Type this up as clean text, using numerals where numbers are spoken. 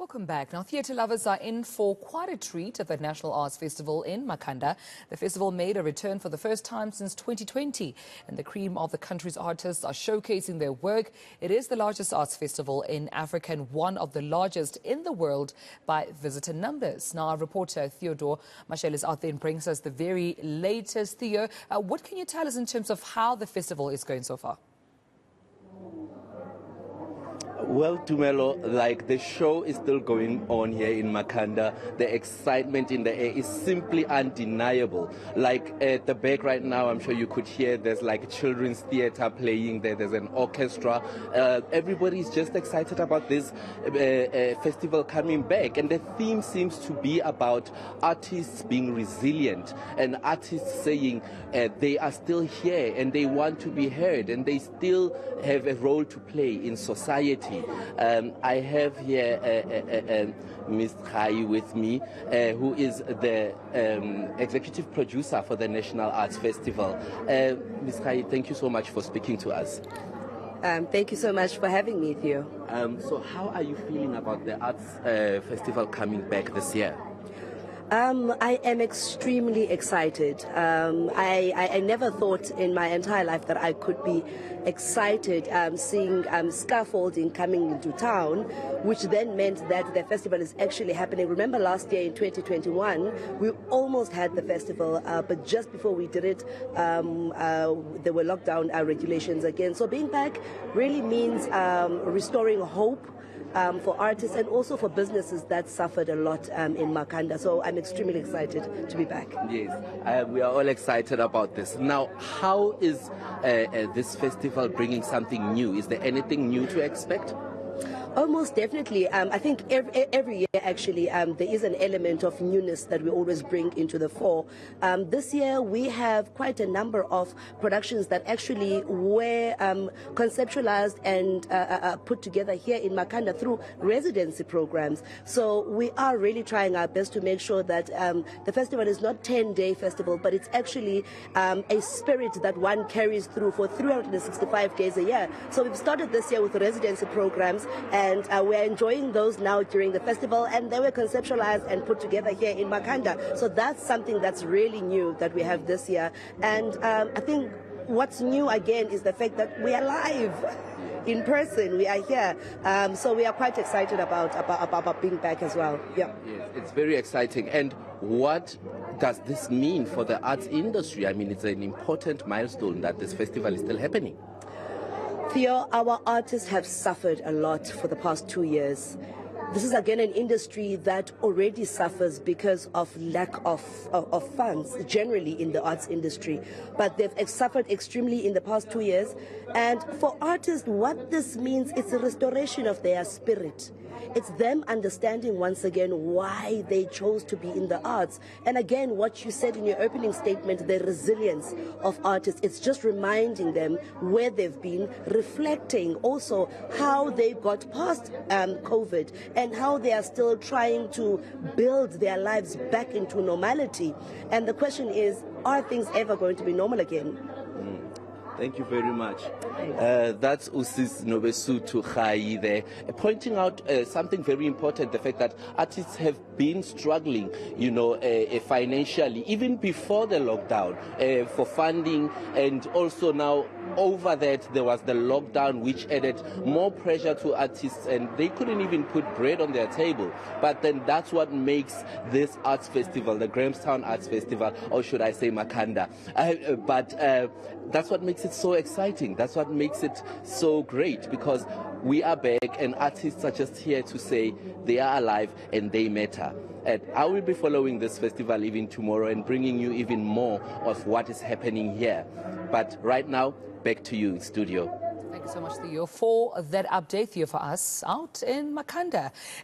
Welcome back. Now, theatre lovers are in for quite a treat at the National Arts Festival in Makhanda. The festival made a return for the first time since 2020, and the cream of the country's artists are showcasing their work. It is the largest arts festival in Africa and one of the largest in the world by visitor numbers. Now, our reporter Theodore Mashel is out there and brings us the very latest. Theo, what can you tell us in terms of how the festival is going so far? Well, Tumelo, the show is still going on here in Makhanda. The excitement in the air is simply undeniable. At the back right now, I'm sure you could hear there's children's theater playing there. There's an orchestra. Everybody's just excited about this festival coming back. And the theme seems to be about artists being resilient and artists saying they are still here and they want to be heard and they still have a role to play in society. I have here Ms. Khai with me, who is the executive producer for the National Arts Festival. Ms. Khai, thank you so much for speaking to us. Thank you so much for having me, Theo. So how are you feeling about the Arts Festival coming back this year? I am extremely excited. I never thought in my entire life that I could be excited seeing scaffolding coming into town, which then meant that the festival is actually happening. Remember last year in 2021, we almost had the festival, but just before we did it, there were lockdown regulations again. So being back really means restoring hope for artists and also for businesses that suffered a lot in Makhanda. So I'm extremely excited to be back. Yes, we are all excited about this. Now, how is this festival bringing something new? Is there anything new to expect? Oh, most definitely. I think every year, actually, there is an element of newness that we always bring into the fore. This year, we have quite a number of productions that actually were conceptualized and put together here in Makhanda through residency programs. So we are really trying our best to make sure that the festival is not 10-day festival, but it's actually a spirit that one carries through for 365 days a year. So we've started this year with residency programs, and we're enjoying those now during the festival, and they were conceptualized and put together here in Makhanda. So that's something that's really new that we have this year. And I think what's new again is the fact that we are live in person. We are here. So we are quite excited about being back as well. Yeah. Yes, it's very exciting. And what does this mean for the arts industry? I mean, it's an important milestone that this festival is still happening. Theo, our artists have suffered a lot for the past 2 years. This is again an industry that already suffers because of lack of funds generally in the arts industry. But they've suffered extremely in the past 2 years. And for artists, what this means is a restoration of their spirit. It's them understanding once again why they chose to be in the arts. And again, what you said in your opening statement, the resilience of artists, it's just reminding them where they've been, reflecting also how they got past COVID and how they are still trying to build their lives back into normality. And the question is, are things ever going to be normal again? Thank you very much. That's Usis Nobesutu Khai there, pointing out something very important, the fact that artists have been struggling, financially, even before the lockdown, for funding, and also now over that there was the lockdown, which added more pressure to artists, and they couldn't even put bread on their table. But then that's what makes this arts festival, the Grahamstown Arts Festival, or should I say Makhanda, that's what makes it so exciting. That's what makes it so great, because we are back and artists are just here to say they are alive and they matter. And I will be following this festival even tomorrow and bringing you even more of what is happening here. But right now, back to you in studio. Thank you so much, Theo, for that update, Theo, for us out in Makhanda.